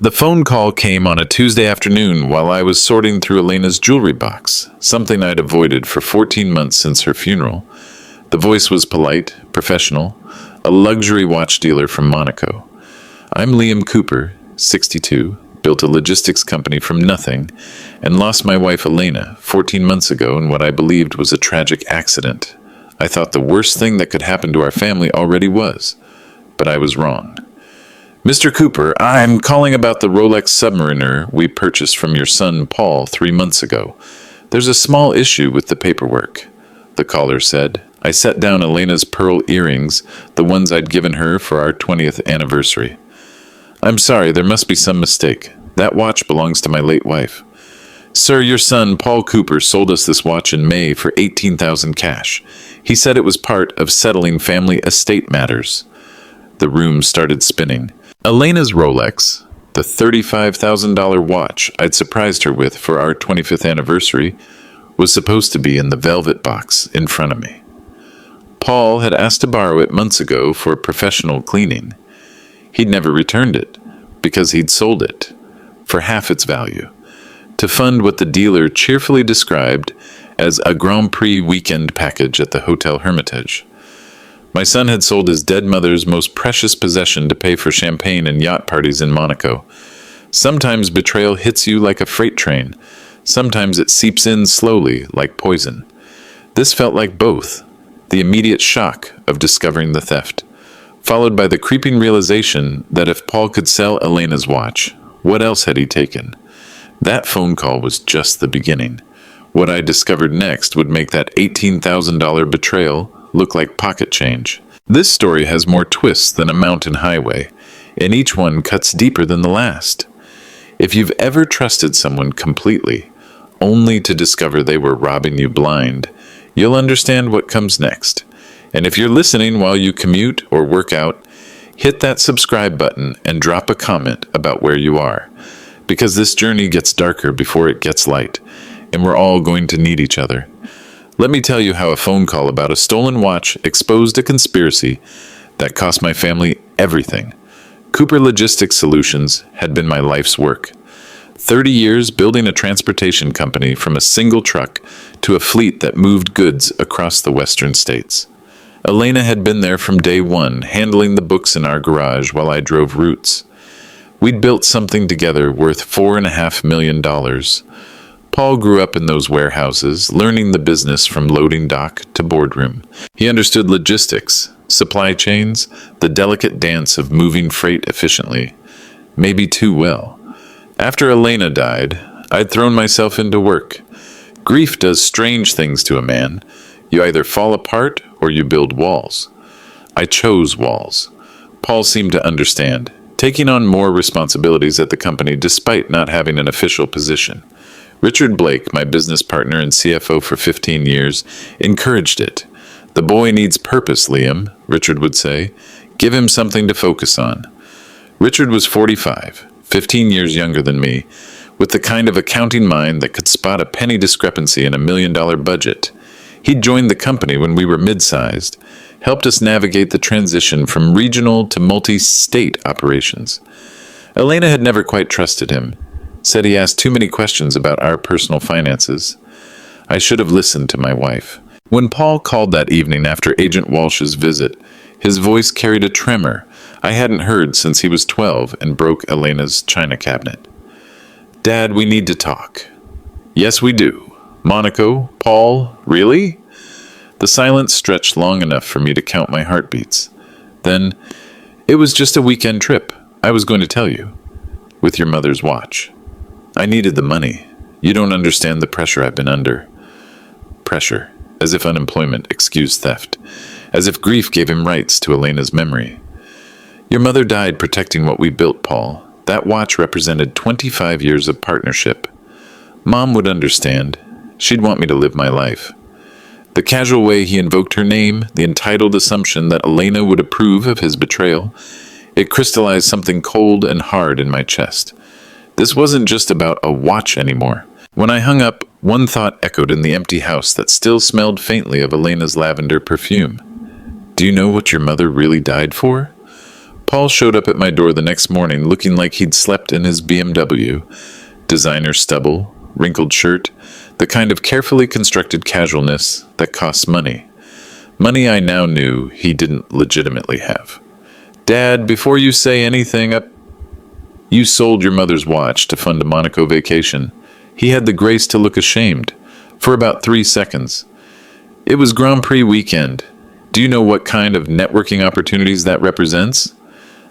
The phone call came on a Tuesday afternoon while I was sorting through Elena's jewelry box, something I'd avoided for 14 months since her funeral. The voice was polite, professional, a luxury watch dealer from Monaco. I'm Liam Cooper, 62, built a logistics company from nothing, and lost my wife Elena 14 months ago in what I believed was a tragic accident. I thought the worst thing that could happen to our family already was, but I was wrong. Mr. Cooper, I'm calling about the Rolex Submariner we purchased from your son Paul 3 months ago. There's a small issue with the paperwork, the caller said. I set down Elena's pearl earrings, the ones I'd given her for our 20th anniversary. I'm sorry, there must be some mistake. That watch belongs to my late wife. Sir, your son, Paul Cooper, sold us this watch in May for $18,000 cash. He said it was part of settling family estate matters. The room started spinning. Elena's Rolex, the $35,000 watch I'd surprised her with for our 25th anniversary, was supposed to be in the velvet box in front of me. Paul had asked to borrow it months ago for professional cleaning. He'd never returned it because he'd sold it for half its value to fund what the dealer cheerfully described as a Grand Prix weekend package at the Hotel Hermitage. My son had sold his dead mother's most precious possession to pay for champagne and yacht parties in Monaco. Sometimes betrayal hits you like a freight train. Sometimes it seeps in slowly like poison. This felt like both. The immediate shock of discovering the theft, followed by the creeping realization that if Paul could sell Elena's watch, what else had he taken? That phone call was just the beginning. What I discovered next would make that $18,000 betrayal look like pocket change. This story has more twists than a mountain highway, and each one cuts deeper than the last. If you've ever trusted someone completely, only to discover they were robbing you blind, you'll understand what comes next. And if you're listening while you commute or work out, hit that subscribe button and drop a comment about where you are, because this journey gets darker before it gets light, and we're all going to need each other. Let me tell you how a phone call about a stolen watch exposed a conspiracy that cost my family everything. Cooper Logistics Solutions had been my life's work. 30 years building a transportation company from a single truck to a fleet that moved goods across the western states. Elena had been there from day one, handling the books in our garage while I drove routes. We'd built something together worth $4.5 million. Paul grew up in those warehouses, learning the business from loading dock to boardroom. He understood logistics, supply chains, the delicate dance of moving freight efficiently, maybe too well. After Elena died, I'd thrown myself into work. Grief does strange things to a man. You either fall apart or you build walls. I chose walls. Paul seemed to understand, taking on more responsibilities at the company despite not having an official position. Richard Blake, my business partner and CFO for 15 years, encouraged it. The boy needs purpose, Liam, Richard would say. Give him something to focus on. Richard was 45, 15 years younger than me, with the kind of accounting mind that could spot a penny discrepancy in $1 million budget. He'd joined the company when we were mid-sized, helped us navigate the transition from regional to multi-state operations. Elena had never quite trusted him. Said he asked too many questions about our personal finances. I should have listened to my wife. When Paul called that evening after Agent Walsh's visit, his voice carried a tremor I hadn't heard since he was 12 and broke Elena's china cabinet. Dad, we need to talk. Yes, we do. Monaco? Paul? Really? The silence stretched long enough for me to count my heartbeats. Then, it was just a weekend trip, I was going to tell you, with your mother's watch. I needed the money. You don't understand the pressure I've been under. Pressure, as if unemployment excused theft, as if grief gave him rights to Elena's memory. Your mother died protecting what we built, Paul. That watch represented 25 years of partnership. Mom would understand. She'd want me to live my life. The casual way he invoked her name, the entitled assumption that Elena would approve of his betrayal, it crystallized something cold and hard in my chest. This wasn't just about a watch anymore. When I hung up, one thought echoed in the empty house that still smelled faintly of Elena's lavender perfume. Do you know what your mother really died for? Paul showed up at my door the next morning looking like he'd slept in his BMW. Designer stubble, wrinkled shirt, the kind of carefully constructed casualness that costs money. Money I now knew he didn't legitimately have. "Dad, before you say anything, you sold your mother's watch to fund a Monaco vacation." He had the grace to look ashamed, for about 3 seconds. "It was Grand Prix weekend. Do you know what kind of networking opportunities that represents?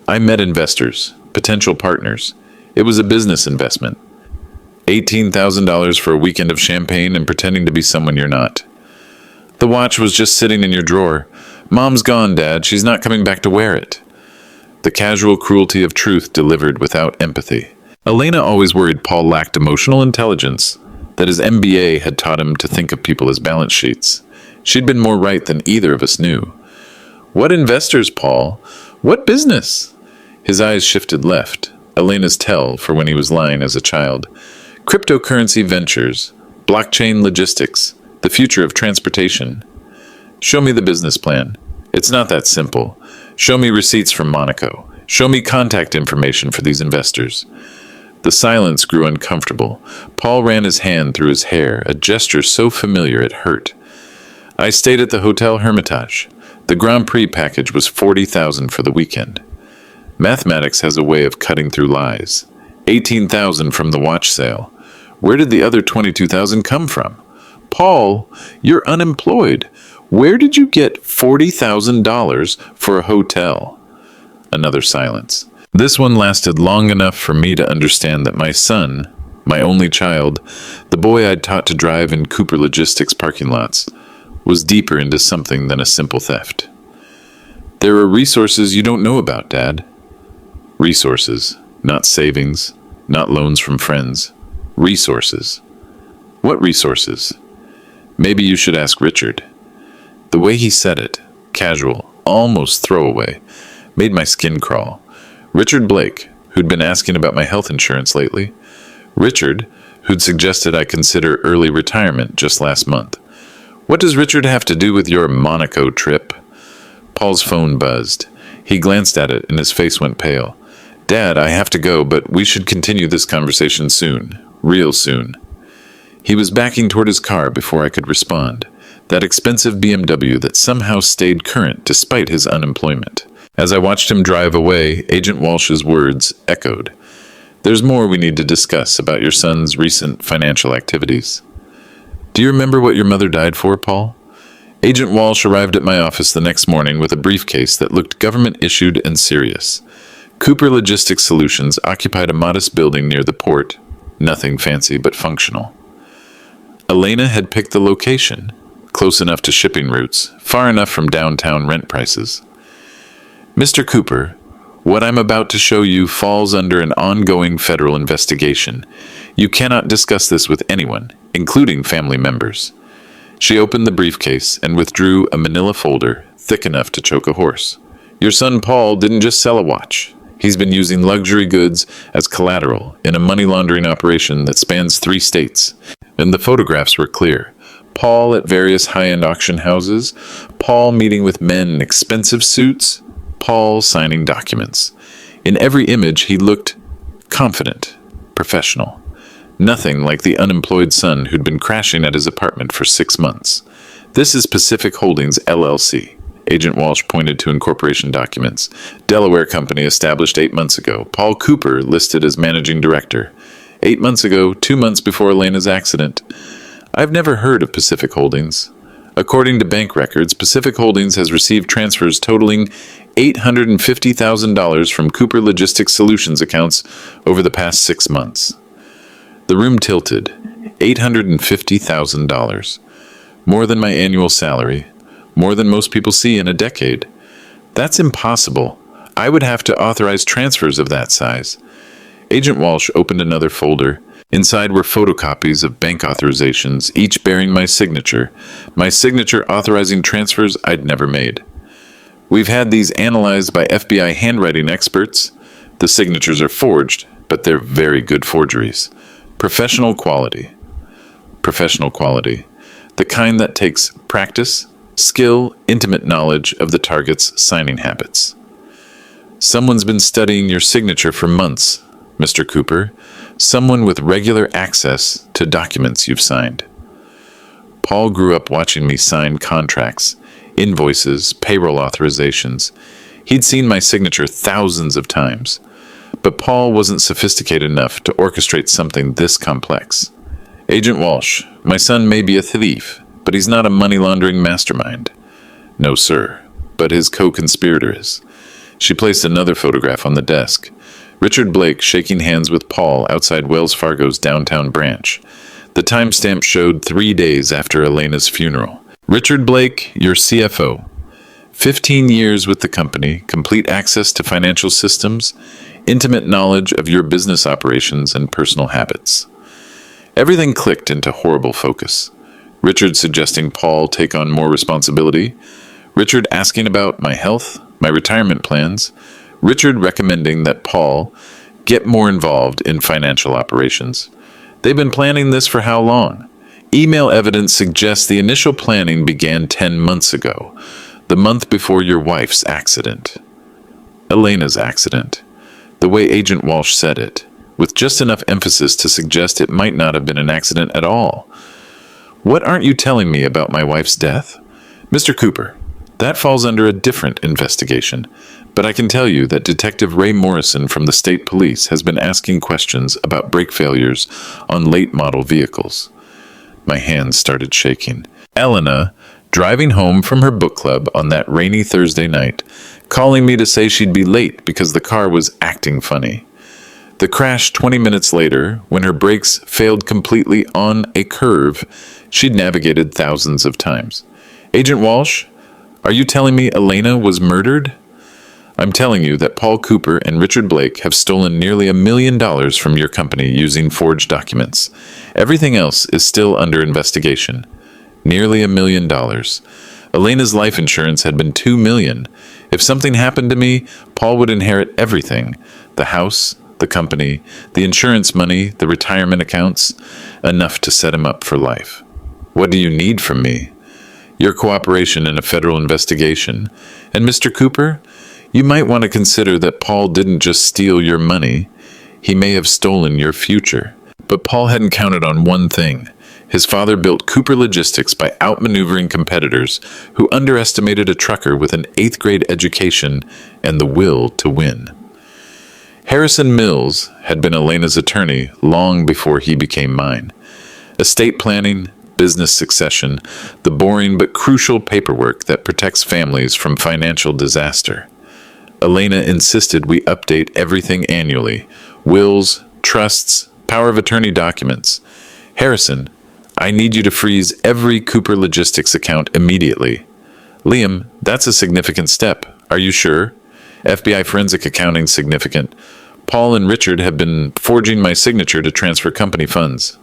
I met investors, potential partners. It was a business investment. $18,000 for a weekend of champagne and pretending to be someone you're not. The watch was just sitting in your drawer. Mom's gone, Dad. She's not coming back to wear it." The casual cruelty of truth delivered without empathy. Elena always worried Paul lacked emotional intelligence, that his MBA had taught him to think of people as balance sheets. She'd been more right than either of us knew. "What investors, Paul? What business?" His eyes shifted left, Elena's tell for when he was lying as a child. "Cryptocurrency ventures, blockchain logistics, the future of transportation." "Show me the business plan." "It's not that simple. Show me receipts from Monaco. Show me contact information for these investors." The silence grew uncomfortable. Paul ran his hand through his hair, a gesture so familiar it hurt. "I stayed at the Hotel Hermitage. The Grand Prix package was $40,000 for the weekend." Mathematics has a way of cutting through lies. $18,000 from the watch sale. Where did the other $22,000 come from? "Paul, you're unemployed. Where did you get $40,000 for a hotel?" Another silence. This one lasted long enough for me to understand that my son, my only child, the boy I'd taught to drive in Cooper Logistics parking lots, was deeper into something than a simple theft. "There are resources you don't know about, Dad." Resources, not savings, not loans from friends. Resources. "What resources?" "Maybe you should ask Richard." The way he said it, casual, almost throwaway, made my skin crawl. Richard Blake, who'd been asking about my health insurance lately. Richard, who'd suggested I consider early retirement just last month. "What does Richard have to do with your Monaco trip?" Paul's phone buzzed. He glanced at it and his face went pale. "Dad, I have to go, but we should continue this conversation soon. Real soon." He was backing toward his car before I could respond. That expensive BMW that somehow stayed current despite his unemployment. As I watched him drive away, Agent Walsh's words echoed. "There's more we need to discuss about your son's recent financial activities." "Do you remember what your mother died for, Paul?" Agent Walsh arrived at my office the next morning with a briefcase that looked government-issued and serious. Cooper Logistics Solutions occupied a modest building near the port, nothing fancy but functional. Elena had picked the location, close enough to shipping routes, far enough from downtown rent prices. "Mr. Cooper, what I'm about to show you falls under an ongoing federal investigation. You cannot discuss this with anyone, including family members." She opened the briefcase and withdrew a manila folder thick enough to choke a horse. "Your son Paul didn't just sell a watch. He's been using luxury goods as collateral in a money laundering operation that spans 3 states. And the photographs were clear. Paul at various high-end auction houses, Paul meeting with men in expensive suits, Paul signing documents. In every image he looked confident, professional. Nothing like the unemployed son who'd been crashing at his apartment for 6 months. "This is Pacific Holdings, LLC." Agent Walsh pointed to incorporation documents. "Delaware company established 8 months ago. Paul Cooper listed as managing director. 8 months ago, 2 months before Elena's accident. I've never heard of Pacific Holdings. According to bank records, Pacific Holdings has received transfers totaling $850,000 from Cooper Logistics Solutions accounts over the past 6 months. The room tilted. $850,000. More than my annual salary. More than most people see in a decade. That's impossible. I would have to authorize transfers of that size. Agent Walsh opened another folder. Inside were photocopies of bank authorizations, each bearing my signature authorizing transfers I'd never made. We've had these analyzed by FBI handwriting experts. The signatures are forged, but they're very good forgeries. Professional quality. Professional quality. The kind that takes practice, skill, intimate knowledge of the target's signing habits. Someone's been studying your signature for months, Mr. Cooper. Someone with regular access to documents you've signed. Paul grew up watching me sign contracts, invoices, payroll authorizations. He'd seen my signature thousands of times. But Paul wasn't sophisticated enough to orchestrate something this complex. Agent Walsh, my son may be a thief, but he's not a money laundering mastermind. No, sir, but his co-conspirator is. She placed another photograph on the desk. Richard Blake shaking hands with Paul outside Wells Fargo's downtown branch. The timestamp showed 3 days after Elena's funeral. Richard Blake, your CFO. 15 years with the company, complete access to financial systems, intimate knowledge of your business operations and personal habits. Everything clicked into horrible focus. Richard suggesting Paul take on more responsibility. Richard asking about my health, my retirement plans. Richard recommending that Paul get more involved in financial operations. They've been planning this for how long? Email evidence suggests the initial planning began 10 months ago, the month before your wife's accident. Elena's accident. The way Agent Walsh said it, with just enough emphasis to suggest it might not have been an accident at all. What aren't you telling me about my wife's death? Mr. Cooper, that falls under a different investigation, but I can tell you that Detective Ray Morrison from the state police has been asking questions about brake failures on late model vehicles. My hands started shaking. Elena, driving home from her book club on that rainy Thursday night, calling me to say she'd be late because the car was acting funny. The crash 20 minutes later, when her brakes failed completely on a curve she'd navigated thousands of times. Agent Walsh, are you telling me Elena was murdered? I'm telling you that Paul Cooper and Richard Blake have stolen nearly $1 million from your company using forged documents. Everything else is still under investigation. Nearly $1 million. Elena's life insurance had been $2 million. If something happened to me, Paul would inherit everything. The house, the company, the insurance money, the retirement accounts. Enough to set him up for life. What do you need from me? Your cooperation in a federal investigation. And Mr. Cooper, you might want to consider that Paul didn't just steal your money. He may have stolen your future. But Paul hadn't counted on one thing. His father built Cooper Logistics by outmaneuvering competitors who underestimated a trucker with an 8th grade education and the will to win. Harrison Mills had been Elena's attorney long before he became mine. Estate planning, business succession, the boring but crucial paperwork that protects families from financial disaster. Elena insisted we update everything annually: wills, trusts, power of attorney documents. Harrison, I need you to freeze every Cooper Logistics account immediately. Liam, that's a significant step. Are you sure? FBI forensic accounting significant. Paul and Richard have been forging my signature to transfer company funds.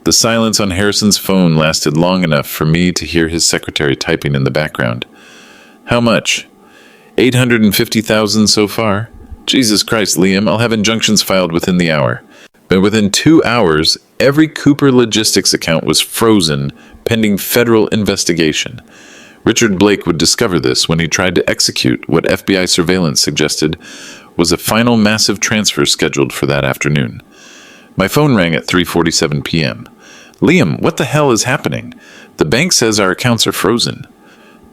The silence on Harrison's phone lasted long enough for me to hear his secretary typing in the background. How much? $850,000 so far? Jesus Christ, Liam, I'll have injunctions filed within the hour. But within 2 hours, every Cooper Logistics account was frozen, pending federal investigation. Richard Blake would discover this when he tried to execute what FBI surveillance suggested was a final massive transfer scheduled for that afternoon. My phone rang at 3:47 p.m. Liam, what the hell is happening? The bank says our accounts are frozen.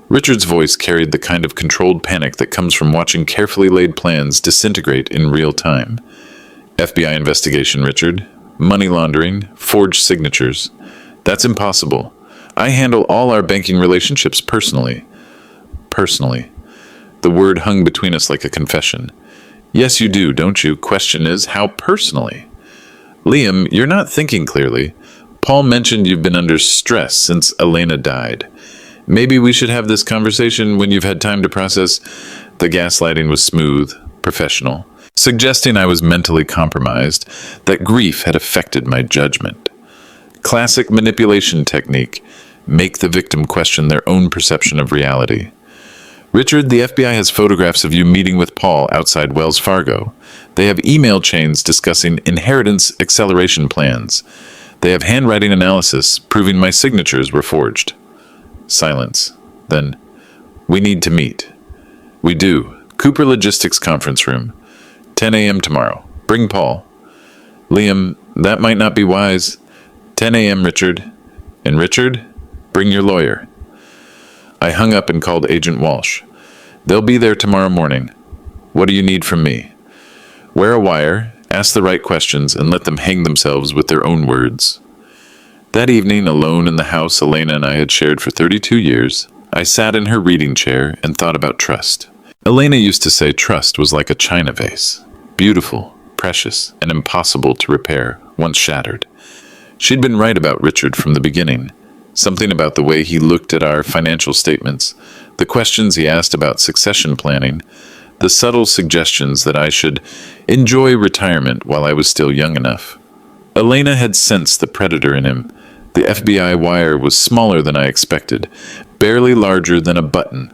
Richard's voice carried the kind of controlled panic that comes from watching carefully laid plans disintegrate in real time. FBI investigation, Richard. Money laundering, forged signatures. That's impossible. I handle all our banking relationships personally. Personally. The word hung between us like a confession. Yes, you do, don't you? Question is, how personally? Liam, you're not thinking clearly. Paul mentioned you've been under stress since Elena died. Maybe we should have this conversation when you've had time to process. The gaslighting was smooth, professional, suggesting I was mentally compromised, that grief had affected my judgment. Classic manipulation technique. Make the victim question their own perception of reality. Richard, the FBI has photographs of you meeting with Paul outside Wells Fargo. They have email chains discussing inheritance acceleration plans. They have handwriting analysis proving my signatures were forged. Silence. Then, we need to meet. We do. Cooper Logistics Conference Room. 10 a.m. tomorrow. Bring Paul. Liam, that might not be wise. 10 a.m., Richard. And Richard, bring your lawyer. I hung up and called Agent Walsh. They'll be there tomorrow morning. What do you need from me? Wear a wire, ask the right questions, and let them hang themselves with their own words. That evening, alone in the house Elena and I had shared for 32 years, I sat in her reading chair and thought about trust. Elena used to say trust was like a china vase. Beautiful, precious, and impossible to repair, once shattered. She'd been right about Richard from the beginning. Something about the way he looked at our financial statements, the questions he asked about succession planning, the subtle suggestions that I should enjoy retirement while I was still young enough. Elena had sensed the predator in him. The FBI wire was smaller than I expected, barely larger than a button,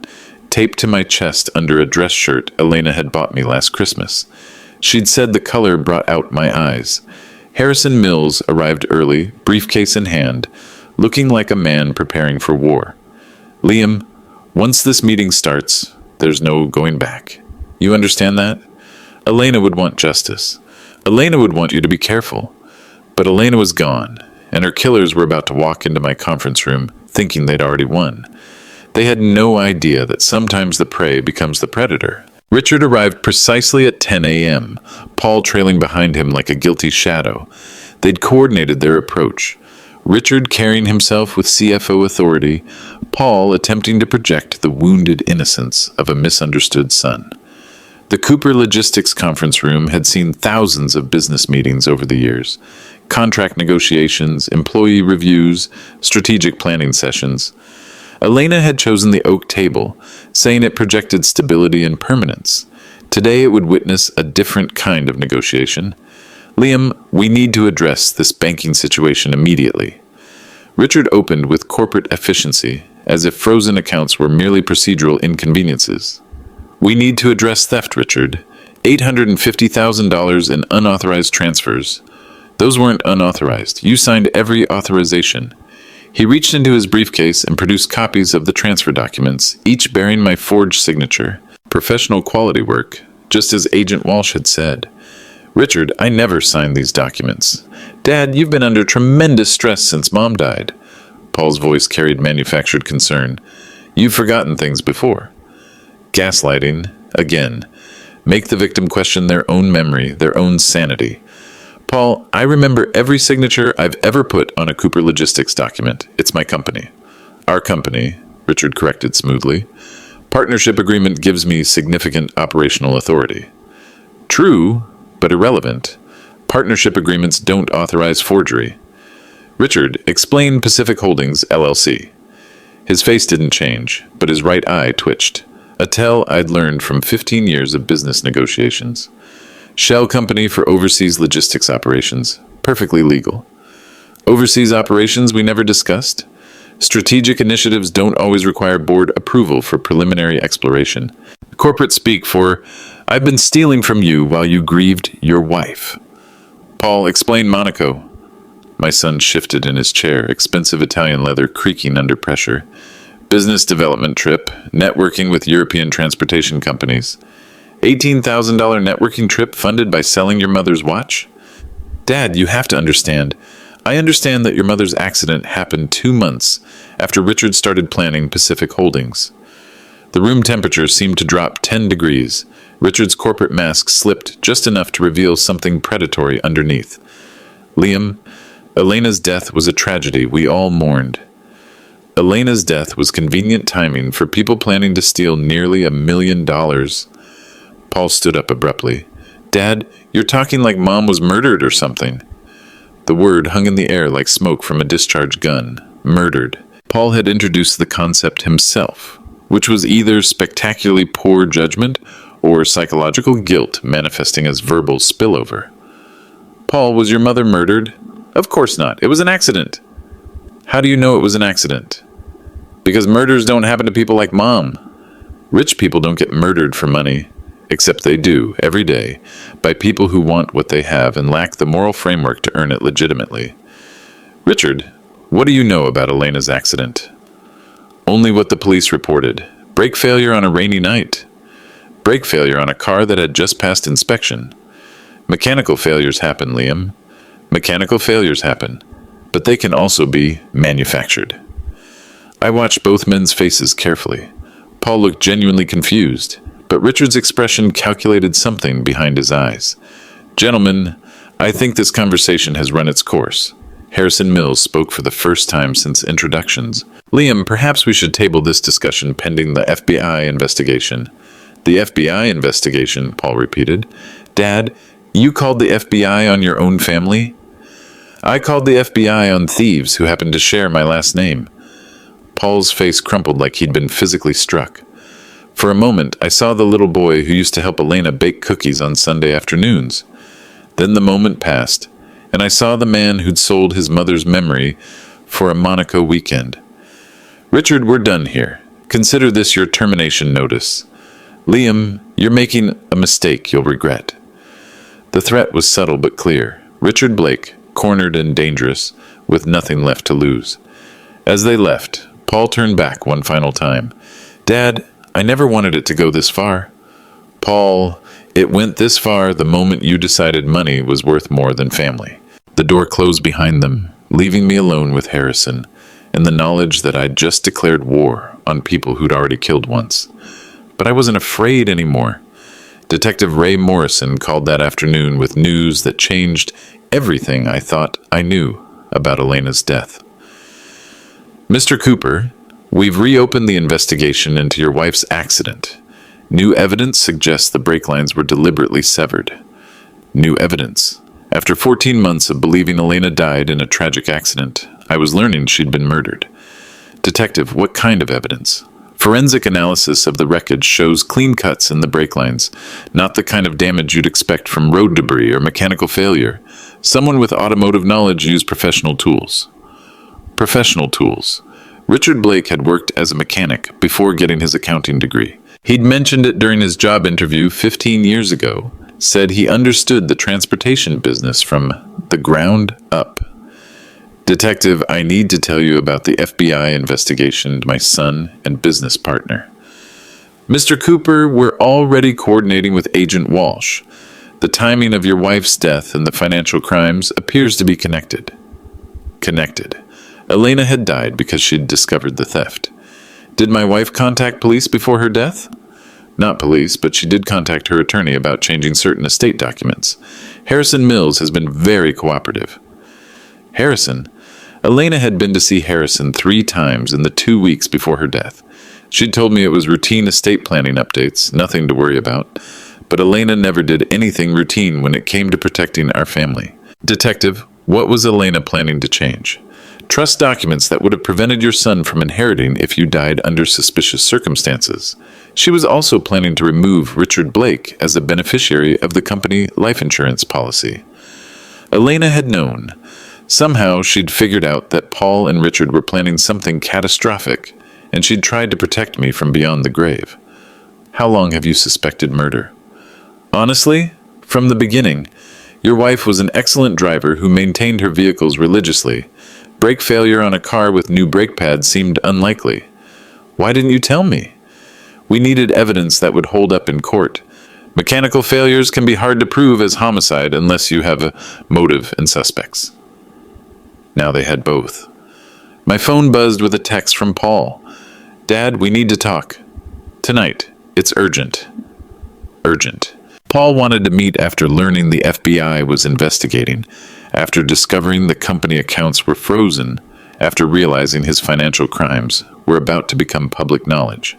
taped to my chest under a dress shirt Elena had bought me last Christmas. She'd said the color brought out my eyes. Harrison Mills arrived early, briefcase in hand, looking like a man preparing for war. Liam, once this meeting starts, there's no going back. You understand that? Elena would want justice. Elena would want you to be careful. But Elena was gone, and her killers were about to walk into my conference room, thinking they'd already won. They had no idea that sometimes the prey becomes the predator. Richard arrived precisely at 10 a.m., Paul trailing behind him like a guilty shadow. They'd coordinated their approach. Richard carrying himself with CFO authority, Paul attempting to project the wounded innocence of a misunderstood son. The Cooper Logistics Conference Room had seen thousands of business meetings over the years. Contract negotiations, employee reviews, strategic planning sessions. Elena had chosen the oak table, saying it projected stability and permanence. Today it would witness a different kind of negotiation. Liam, we need to address this banking situation immediately. Richard opened with corporate efficiency, as if frozen accounts were merely procedural inconveniences. We need to address theft, Richard. $850,000 in unauthorized transfers. Those weren't unauthorized. You signed every authorization. He reached into his briefcase and produced copies of the transfer documents, each bearing my forged signature. Professional quality work, just as Agent Walsh had said. Richard, I never signed these documents. Dad, you've been under tremendous stress since Mom died. Paul's voice carried manufactured concern. You've forgotten things before. Gaslighting, again. Make the victim question their own memory, their own sanity. Paul, I remember every signature I've ever put on a Cooper Logistics document. It's my company. Our company, Richard corrected smoothly. Partnership agreement gives me significant operational authority. True, but irrelevant. Partnership agreements don't authorize forgery. Richard, explain Pacific Holdings, LLC. His face didn't change, but his right eye twitched. A tell I'd learned from 15 years of business negotiations. Shell company for overseas logistics operations. Perfectly legal. Overseas operations we never discussed. Strategic initiatives don't always require board approval for preliminary exploration. Corporate speak for, I've been stealing from you while you grieved your wife. Paul, explain Monaco. My son shifted in his chair, expensive Italian leather creaking under pressure. Business development trip, networking with European transportation companies. $18,000 networking trip funded by selling your mother's watch? Dad, you have to understand. I understand that your mother's accident happened 2 months after Richard started planning Pacific Holdings. The room temperature seemed to drop 10 degrees. Richard's corporate mask slipped just enough to reveal something predatory underneath. Liam, Elena's death was a tragedy we all mourned. Elena's death was convenient timing for people planning to steal nearly $1 million. Paul stood up abruptly. Dad, you're talking like Mom was murdered or something. The word hung in the air like smoke from a discharged gun. Murdered. Paul had introduced the concept himself, which was either spectacularly poor judgment or psychological guilt manifesting as verbal spillover. Paul, was your mother murdered? Of course not. It was an accident. How do you know it was an accident? Because murders don't happen to people like Mom. Rich people don't get murdered for money. Except they do, every day, by people who want what they have and lack the moral framework to earn it legitimately. Richard, what do you know about Elena's accident? Only what the police reported. Brake failure on a rainy night. Brake failure on a car that had just passed inspection. Mechanical failures happen, Liam. Mechanical failures happen, but they can also be manufactured. I watched both men's faces carefully. Paul looked genuinely confused, but Richard's expression calculated something behind his eyes. Gentlemen, I think this conversation has run its course. Harrison Mills spoke for the first time since introductions. Liam, perhaps we should table this discussion pending the FBI investigation. The FBI investigation, Paul repeated. Dad, you called the FBI on your own family? I called the FBI on thieves who happened to share my last name. Paul's face crumpled like he'd been physically struck. For a moment, I saw the little boy who used to help Elena bake cookies on Sunday afternoons. Then the moment passed, and I saw the man who'd sold his mother's memory for a Monaco weekend. Richard, we're done here. Consider this your termination notice. Liam, you're making a mistake you'll regret. The threat was subtle but clear. Richard Blake, cornered and dangerous, with nothing left to lose. As they left, Paul turned back one final time. Dad, I never wanted it to go this far. Paul, it went this far the moment you decided money was worth more than family. The door closed behind them, leaving me alone with Harrison, and the knowledge that I'd just declared war on people who'd already killed once. But I wasn't afraid anymore. Detective Ray Morrison called that afternoon with news that changed everything I thought I knew about Elena's death. Mr. Cooper, we've reopened the investigation into your wife's accident. New evidence suggests the brake lines were deliberately severed. New evidence. After 14 months of believing Elena died in a tragic accident, I was learning she'd been murdered. Detective, what kind of evidence? Forensic analysis of the wreckage shows clean cuts in the brake lines, not the kind of damage you'd expect from road debris or mechanical failure. Someone with automotive knowledge used professional tools. Professional tools. Richard Blake had worked as a mechanic before getting his accounting degree. He'd mentioned it during his job interview 15 years ago, said he understood the transportation business from the ground up. Detective, I need to tell you about the FBI investigation into my son and business partner. Mr. Cooper, we're already coordinating with Agent Walsh. The timing of your wife's death and the financial crimes appears to be connected. Connected. Elena had died because she'd discovered the theft. Did my wife contact police before her death? Not police, but she did contact her attorney about changing certain estate documents. Harrison Mills has been very cooperative. Harrison? Elena had been to see Harrison 3 times in the 2 weeks before her death. She'd told me it was routine estate planning updates, nothing to worry about. But Elena never did anything routine when it came to protecting our family. Detective, what was Elena planning to change? Trust documents that would have prevented your son from inheriting if you died under suspicious circumstances. She was also planning to remove Richard Blake as a beneficiary of the company life insurance policy. Elena had known. Somehow she'd figured out that Paul and Richard were planning something catastrophic, and she'd tried to protect me from beyond the grave. How long have you suspected murder? Honestly, from the beginning. Your wife was an excellent driver who maintained her vehicles religiously. Brake failure on a car with new brake pads seemed unlikely. Why didn't you tell me? We needed evidence that would hold up in court. Mechanical failures can be hard to prove as homicide unless you have a motive and suspects. Now they had both. My phone buzzed with a text from Paul. Dad, we need to talk. Tonight. It's urgent. Urgent. Paul wanted to meet after learning the FBI was investigating, after discovering the company accounts were frozen, after realizing his financial crimes were about to become public knowledge.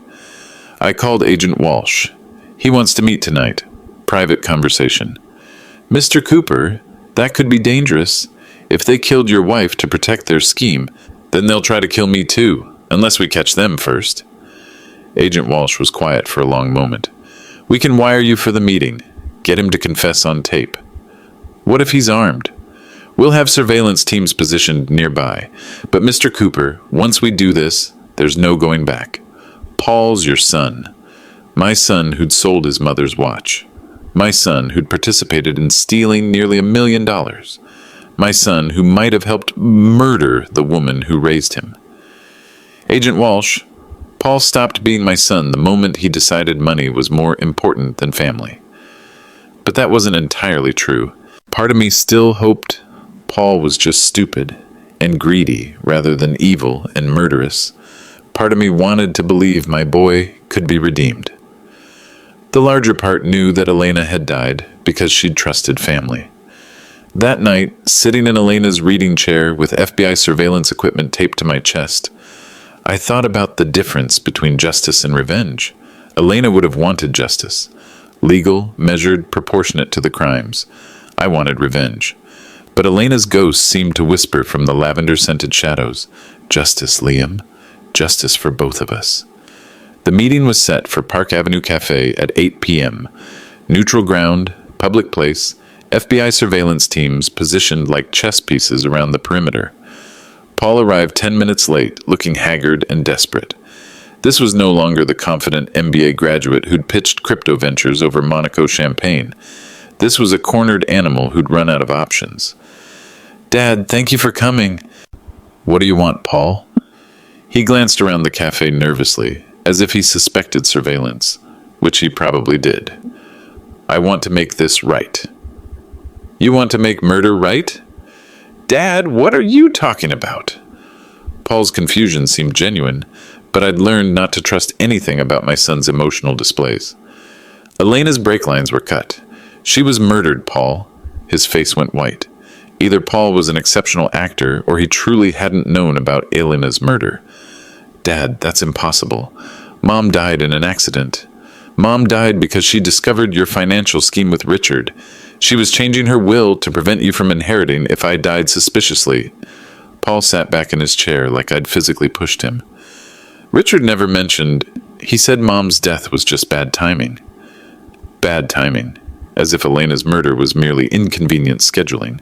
I called Agent Walsh. He wants to meet tonight. Private conversation. Mr. Cooper, that could be dangerous. If they killed your wife to protect their scheme, then they'll try to kill me too, unless we catch them first. Agent Walsh was quiet for a long moment. We can wire you for the meeting. Get him to confess on tape. What if he's armed? We'll have surveillance teams positioned nearby. But Mr. Cooper, once we do this, there's no going back. Paul's your son. My son who'd sold his mother's watch. My son who'd participated in stealing nearly $1 million. My son who might have helped murder the woman who raised him. Agent Walsh, Paul stopped being my son the moment he decided money was more important than family. But that wasn't entirely true. Part of me still hoped Paul was just stupid and greedy rather than evil and murderous. Part of me wanted to believe my boy could be redeemed. The larger part knew that Elena had died because she'd trusted family. That night, sitting in Elena's reading chair with FBI surveillance equipment taped to my chest, I thought about the difference between justice and revenge. Elena would have wanted justice. Legal, measured, proportionate to the crimes. I wanted revenge. But Elena's ghost seemed to whisper from the lavender-scented shadows, "Justice, Liam. Justice for both of us." The meeting was set for Park Avenue Cafe at 8 p.m. Neutral ground, public place, FBI surveillance teams positioned like chess pieces around the perimeter. Paul arrived 10 minutes late, looking haggard and desperate. This was no longer the confident MBA graduate who'd pitched crypto ventures over Monaco champagne. This was a cornered animal who'd run out of options. "Dad, thank you for coming." "What do you want, Paul?" He glanced around the cafe nervously, as if he suspected surveillance, which he probably did. "I want to make this right." "You want to make murder right?" "Dad, what are you talking about?" Paul's confusion seemed genuine, but I'd learned not to trust anything about my son's emotional displays. Elena's brake lines were cut. She was murdered, Paul. His face went white. Either Paul was an exceptional actor, or he truly hadn't known about Elena's murder. "Dad, that's impossible. Mom died in an accident. Mom died because she discovered your financial scheme with Richard. She was changing her will to prevent you from inheriting if I died suspiciously." Paul sat back in his chair like I'd physically pushed him. "Richard never mentioned. He said Mom's death was just bad timing." Bad timing, as if Elena's murder was merely inconvenient scheduling.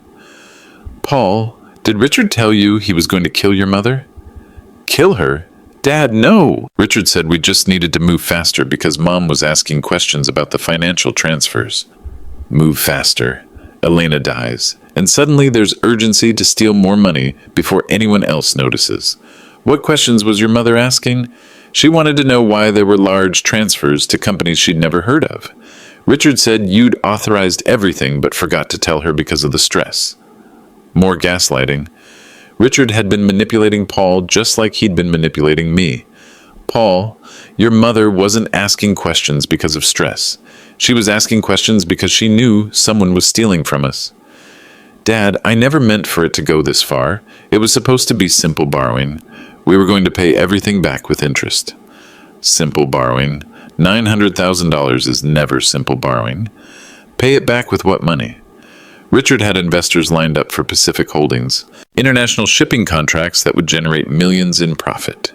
"Paul, did Richard tell you he was going to kill your mother?" "Kill her? Dad, no!" Richard said we just needed to move faster because Mom was asking questions about the financial transfers. Move faster. Elena dies. And suddenly there's urgency to steal more money before anyone else notices. What questions was your mother asking? She wanted to know why there were large transfers to companies she'd never heard of. Richard said you'd authorized everything but forgot to tell her because of the stress. More gaslighting. Richard had been manipulating Paul just like he'd been manipulating me. "Paul, your mother wasn't asking questions because of stress. She was asking questions because she knew someone was stealing from us." "Dad, I never meant for it to go this far. It was supposed to be simple borrowing. We were going to pay everything back with interest." Simple borrowing. $900,000 is never simple borrowing. Pay it back with what money? Richard had investors lined up for Pacific Holdings, international shipping contracts that would generate millions in profit.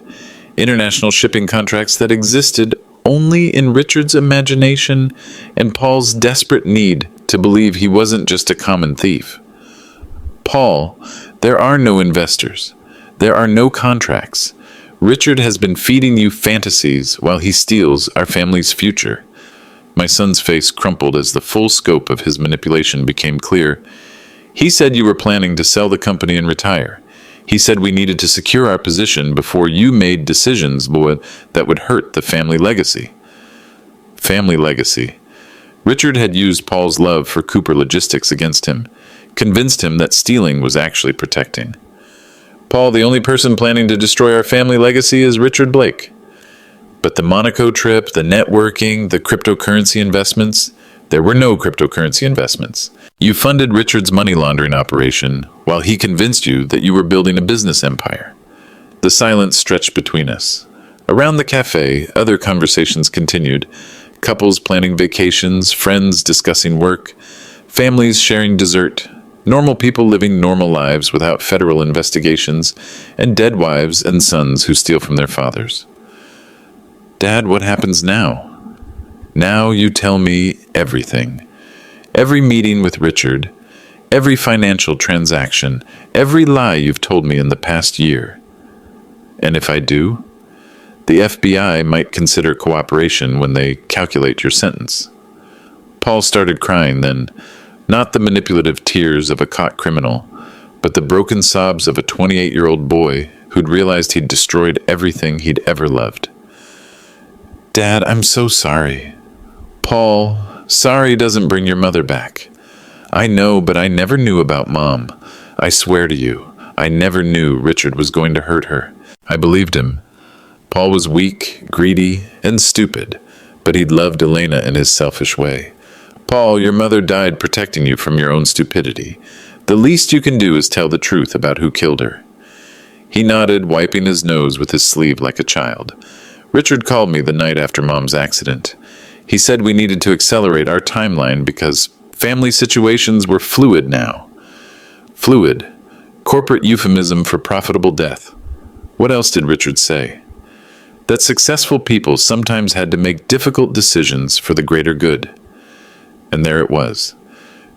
International shipping contracts that existed only in Richard's imagination and Paul's desperate need to believe he wasn't just a common thief. "Paul, there are no investors. There are no contracts. Richard has been feeding you fantasies while he steals our family's future." My son's face crumpled as the full scope of his manipulation became clear. "He said you were planning to sell the company and retire. He said we needed to secure our position before you made decisions that would hurt the family legacy." Family legacy. Richard had used Paul's love for Cooper Logistics against him, convinced him that stealing was actually protecting. "Paul, the only person planning to destroy our family legacy is Richard Blake." But the Monaco trip, the networking, the cryptocurrency investments, there were no cryptocurrency investments. You funded Richard's money laundering operation while he convinced you that you were building a business empire. The silence stretched between us. Around the cafe, other conversations continued. Couples planning vacations, friends discussing work, families sharing dessert, normal people living normal lives without federal investigations, and dead wives and sons who steal from their fathers. "Dad, what happens now?" "Now you tell me everything. Every meeting with Richard, every financial transaction, every lie you've told me in the past year. And if I do, the FBI might consider cooperation when they calculate your sentence." Paul started crying then, not the manipulative tears of a caught criminal, but the broken sobs of a 28-year-old boy who'd realized he'd destroyed everything he'd ever loved. Dad, I'm so sorry. Paul, sorry doesn't bring your mother back. I know, but I never knew about Mom. I swear to you, I never knew Richard was going to hurt her. I believed him. Paul was weak, greedy, and stupid, but he'd loved Elena in his selfish way. Paul, your mother died protecting you from your own stupidity. The least you can do is tell the truth about who killed her. He nodded, wiping his nose with his sleeve like a child. Richard called me the night after Mom's accident. He said we needed to accelerate our timeline because family situations were fluid now. Fluid. Corporate euphemism for profitable death. What else did Richard say? That successful people sometimes had to make difficult decisions for the greater good. And there it was.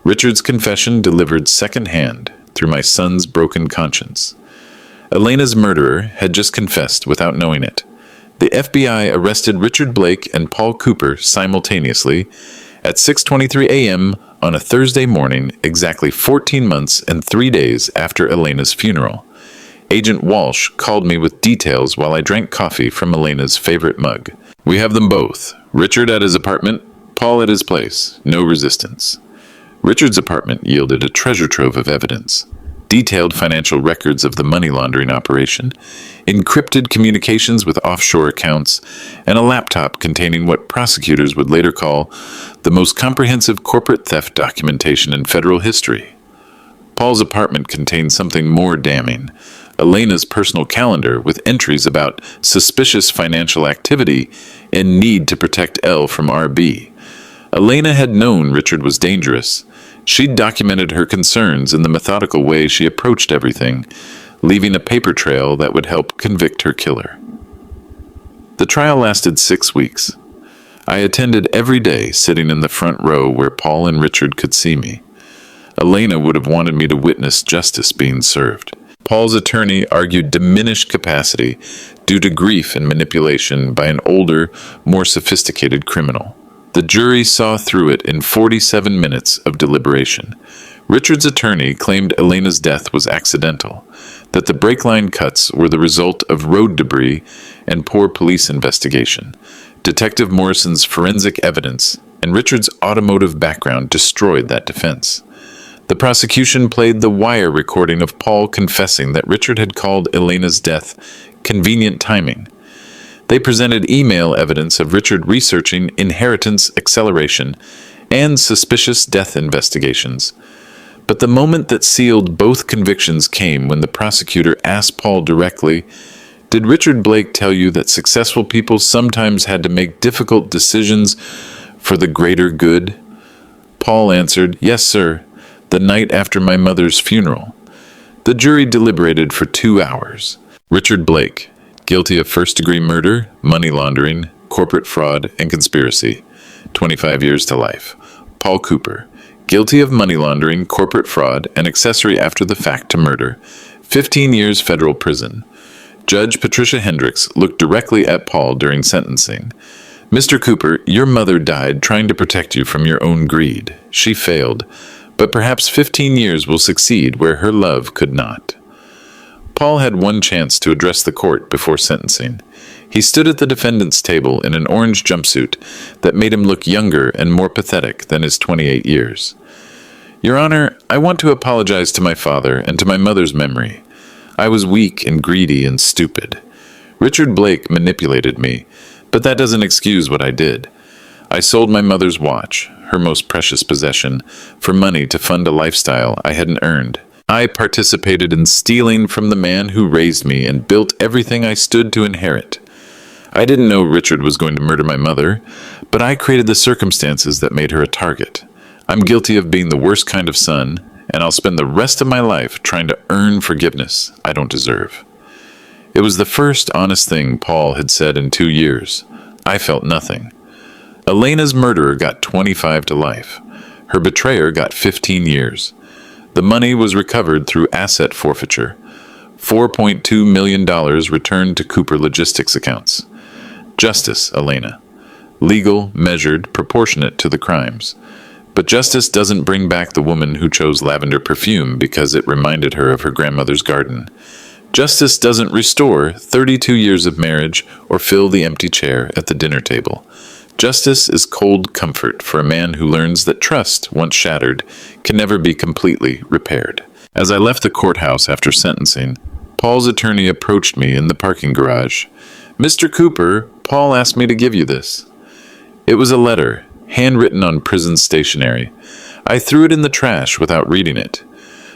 Richard's confession delivered secondhand through my son's broken conscience. Elena's murderer had just confessed without knowing it. The FBI arrested Richard Blake and Paul Cooper simultaneously at 6:23 a.m. on a Thursday morning, exactly 14 months and 3 days after Elena's funeral. Agent Walsh called me with details while I drank coffee from Elena's favorite mug. We have them both. Richard at his apartment, Paul at his place. No resistance. Richard's apartment yielded a treasure trove of evidence. Detailed financial records of the money laundering operation, encrypted communications with offshore accounts, and a laptop containing what prosecutors would later call the most comprehensive corporate theft documentation in federal history. Paul's apartment contained something more damning. Elena's personal calendar with entries about suspicious financial activity and need to protect L from RB. Elena had known Richard was dangerous. She'd documented her concerns in the methodical way she approached everything, leaving a paper trail that would help convict her killer. The trial lasted 6 weeks. I attended every day, sitting in the front row where Paul and Richard could see me. Elena would have wanted me to witness justice being served. Paul's attorney argued diminished capacity due to grief and manipulation by an older, more sophisticated criminal. The jury saw through it in 47 minutes of deliberation. Richard's attorney claimed Elena's death was accidental, that the brake line cuts were the result of road debris and poor police investigation. Detective Morrison's forensic evidence and Richard's automotive background destroyed that defense. The prosecution played the wire recording of Paul confessing that Richard had called Elena's death convenient timing. They presented email evidence of Richard researching inheritance acceleration and suspicious death investigations. But the moment that sealed both convictions came when the prosecutor asked Paul directly, "Did Richard Blake tell you that successful people sometimes had to make difficult decisions for the greater good?" Paul answered, "Yes, sir, the night after my mother's funeral." The jury deliberated for 2 hours. Richard Blake, guilty of first-degree murder, money laundering, corporate fraud, and conspiracy, 25 years to life. Paul Cooper, guilty of money laundering, corporate fraud, and accessory after the fact to murder, 15 years federal prison. Judge Patricia Hendricks looked directly at Paul during sentencing. "Mr. Cooper, your mother died trying to protect you from your own greed. She failed, but perhaps 15 years will succeed where her love could not." Paul had one chance to address the court before sentencing. He stood at the defendant's table in an orange jumpsuit that made him look younger and more pathetic than his 28 years. "Your Honor, I want to apologize to my father and to my mother's memory. I was weak and greedy and stupid. Richard Blake manipulated me, but that doesn't excuse what I did. I sold my mother's watch, her most precious possession, for money to fund a lifestyle I hadn't earned. I participated in stealing from the man who raised me and built everything I stood to inherit. I didn't know Richard was going to murder my mother, but I created the circumstances that made her a target. I'm guilty of being the worst kind of son, and I'll spend the rest of my life trying to earn forgiveness I don't deserve." It was the first honest thing Paul had said in 2 years. I felt nothing. Elena's murderer got 25 to life. Her betrayer got 15 years. The money was recovered through asset forfeiture. $4.2 million returned to Cooper Logistics accounts. Justice, Elena. Legal, measured, proportionate to the crimes. But justice doesn't bring back the woman who chose lavender perfume because it reminded her of her grandmother's garden. Justice doesn't restore 32 years of marriage or fill the empty chair at the dinner table. Justice is cold comfort for a man who learns that trust, once shattered, can never be completely repaired. As I left the courthouse after sentencing, Paul's attorney approached me in the parking garage. "Mr. Cooper, Paul asked me to give you this." It was a letter, handwritten on prison stationery. I threw it in the trash without reading it.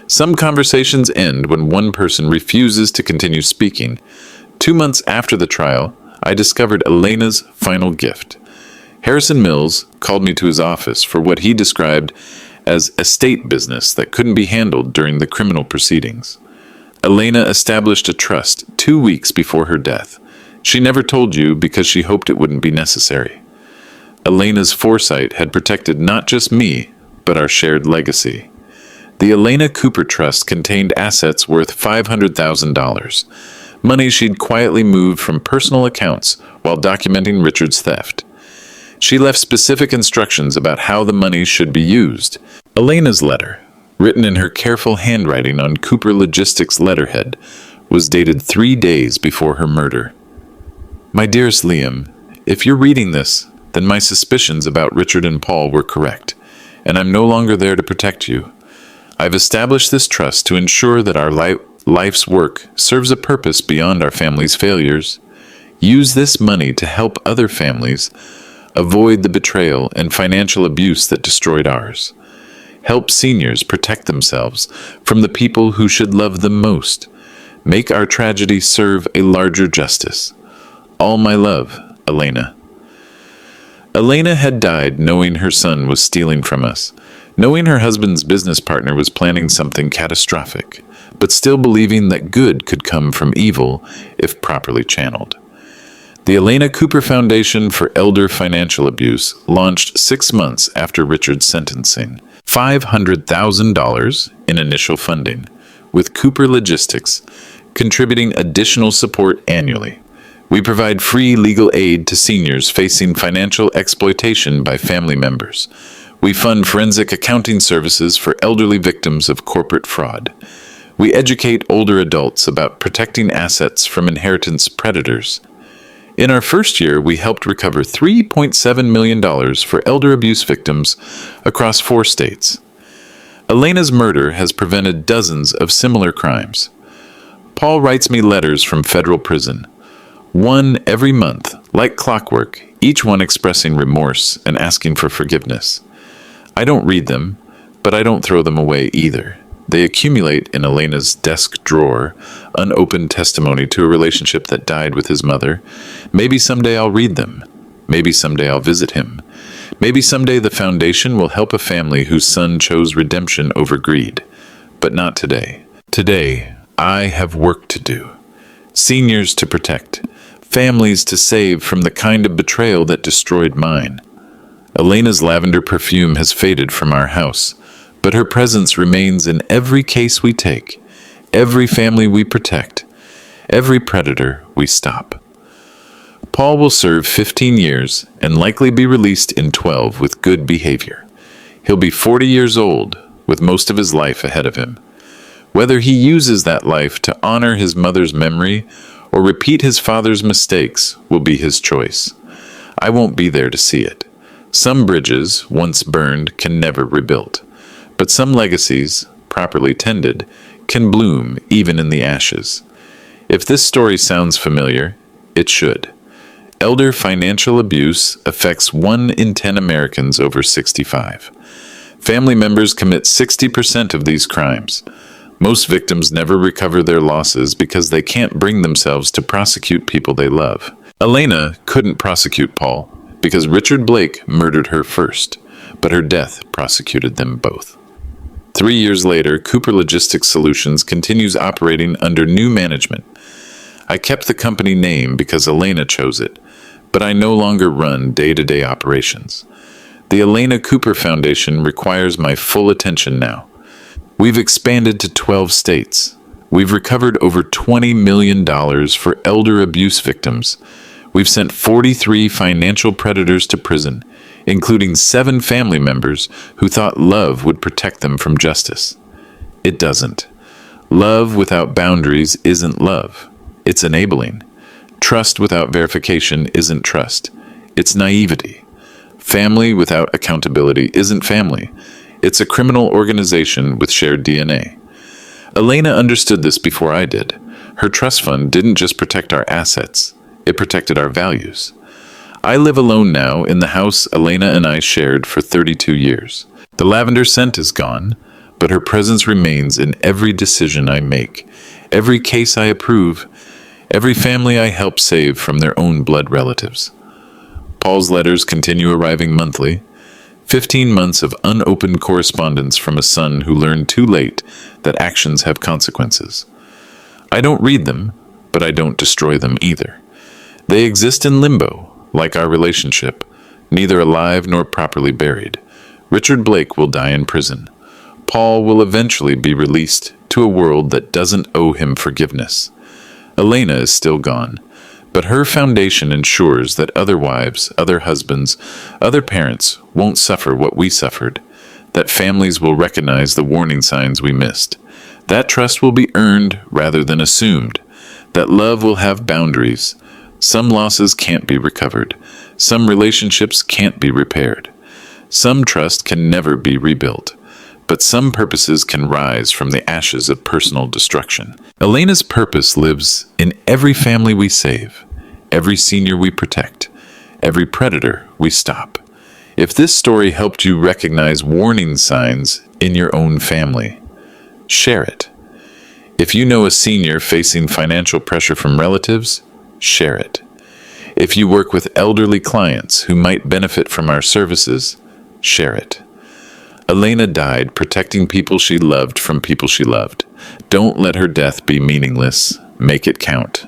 Some conversations end when one person refuses to continue speaking. 2 months after the trial, I discovered Elena's final gift. Harrison Mills called me to his office for what he described as estate business that couldn't be handled during the criminal proceedings. Elena established a trust 2 weeks before her death. She never told you because she hoped it wouldn't be necessary. Elena's foresight had protected not just me, but our shared legacy. The Elena Cooper Trust contained assets worth $500,000, money she'd quietly moved from personal accounts while documenting Richard's theft. She left specific instructions about how the money should be used. Elena's letter, written in her careful handwriting on Cooper Logistics letterhead, was dated 3 days before her murder. "My dearest Liam, if you're reading this, then my suspicions about Richard and Paul were correct, and I'm no longer there to protect you. I've established this trust to ensure that our life's work serves a purpose beyond our family's failures. Use this money to help other families avoid the betrayal and financial abuse that destroyed ours. Help seniors protect themselves from the people who should love them most. Make our tragedy serve a larger justice. All my love, Elena." Elena had died knowing her son was stealing from us, knowing her husband's business partner was planning something catastrophic, but still believing that good could come from evil if properly channeled. The Elena Cooper Foundation for Elder Financial Abuse launched 6 months after Richard's sentencing. $500,000 in initial funding, with Cooper Logistics contributing additional support annually. We provide free legal aid to seniors facing financial exploitation by family members. We fund forensic accounting services for elderly victims of corporate fraud. We educate older adults about protecting assets from inheritance predators. In our first year, we helped recover $3.7 million for elder abuse victims across 4 states. Elena's murder has prevented dozens of similar crimes. Paul writes me letters from federal prison, one every month, like clockwork, each one expressing remorse and asking for forgiveness. I don't read them, but I don't throw them away either. They accumulate in Elena's desk drawer, unopened testimony to a relationship that died with his mother. Maybe someday I'll read them. Maybe someday I'll visit him. Maybe someday the foundation will help a family whose son chose redemption over greed. But not today. Today, I have work to do. Seniors to protect. Families to save from the kind of betrayal that destroyed mine. Elena's lavender perfume has faded from our house, but her presence remains in every case we take, every family we protect, every predator we stop. Paul will serve 15 years and likely be released in 12 with good behavior. He'll be 40 years old, with most of his life ahead of him. Whether he uses that life to honor his mother's memory or repeat his father's mistakes will be his choice. I won't be there to see it. Some bridges, once burned, can never rebuild. But some legacies, properly tended, can bloom even in the ashes. If this story sounds familiar, it should. Elder financial abuse affects 1 in 10 Americans over 65. Family members commit 60% of these crimes. Most victims never recover their losses because they can't bring themselves to prosecute people they love. Elena couldn't prosecute Paul because Richard Blake murdered her first, but her death prosecuted them both. 3 years later, Cooper Logistics Solutions continues operating under new management. I kept the company name because Elena chose it, but I no longer run day-to-day operations. The Elena Cooper Foundation requires my full attention now. We've expanded to 12 states. We've recovered over $20 million for elder abuse victims. We've sent 43 financial predators to prison, including 7 family members who thought love would protect them from justice. It doesn't. Love without boundaries isn't love. It's enabling. Trust without verification isn't trust. It's naivety. Family without accountability isn't family. It's a criminal organization with shared DNA. Elena understood this before I did. Her trust fund didn't just protect our assets, it protected our values. I live alone now in the house Elena and I shared for 32 years. The lavender scent is gone, but her presence remains in every decision I make, every case I approve, every family I help save from their own blood relatives. Paul's letters continue arriving monthly. 15 months of unopened correspondence from a son who learned too late that actions have consequences. I don't read them, but I don't destroy them either. They exist in limbo, like our relationship, neither alive nor properly buried. Richard Blake will die in prison. Paul will eventually be released to a world that doesn't owe him forgiveness. Elena is still gone, but her foundation ensures that other wives, other husbands, other parents won't suffer what we suffered, that families will recognize the warning signs we missed, that trust will be earned rather than assumed, that love will have boundaries. Some losses can't be recovered. Some relationships can't be repaired. Some trust can never be rebuilt. But some purposes can rise from the ashes of personal destruction. Elena's purpose lives in every family we save, every senior we protect, every predator we stop. If this story helped you recognize warning signs in your own family, share it. If you know a senior facing financial pressure from relatives, share it. If you work with elderly clients who might benefit from our services, share it. Elena died protecting people she loved from people she loved. Don't let her death be meaningless. Make it count.